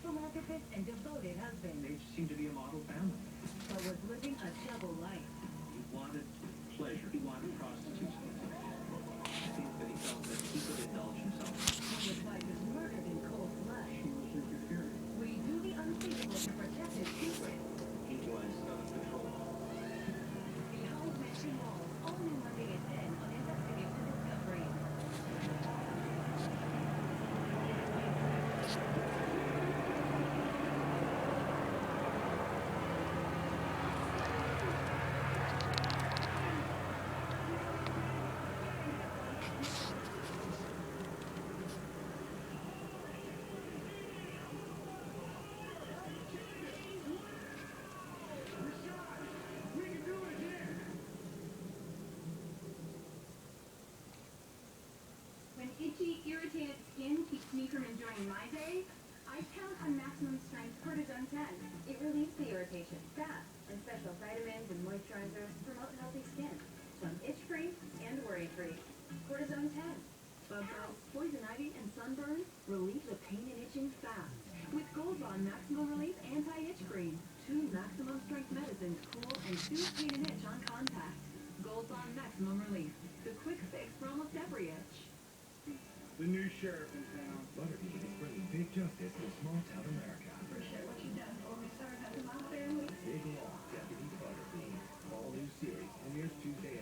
philanthropist and devoted husband, They seem to be a model family. but was living a double life. He wanted pleasure. He wanted prostitution. But he felt that he could indulge himself. When his wife is murdered in cold blood, She was interfering. we do the unthinkable to protect his secret. He was out of control. Behind Mansion Walls, all new Monday at 10 on Investigation Discovery. When itchy, irritated skin keeps me from enjoying my day, I count on Maximum Strength Cortisone 10. It relieves the irritation fast, and special vitamins and moisturizers promote healthy skin. So I'm itch-free and worry-free. Cortisone 10. Bug bites, poison ivy, and sunburn relieve the pain and itching fast. With Goldbond Maximum Relief Anti-Itch Cream. 2 maximum strength medicines cool and soothe pain and itch on contact. Goldbond Maximum Relief. The quick fix for almost every itch. The new sheriff in town. Butterbean is bringing big justice to small-town America. Appreciate what you've done for me, sir, and my family. Big Law, Deputy Butterbean. All new series premieres Tuesday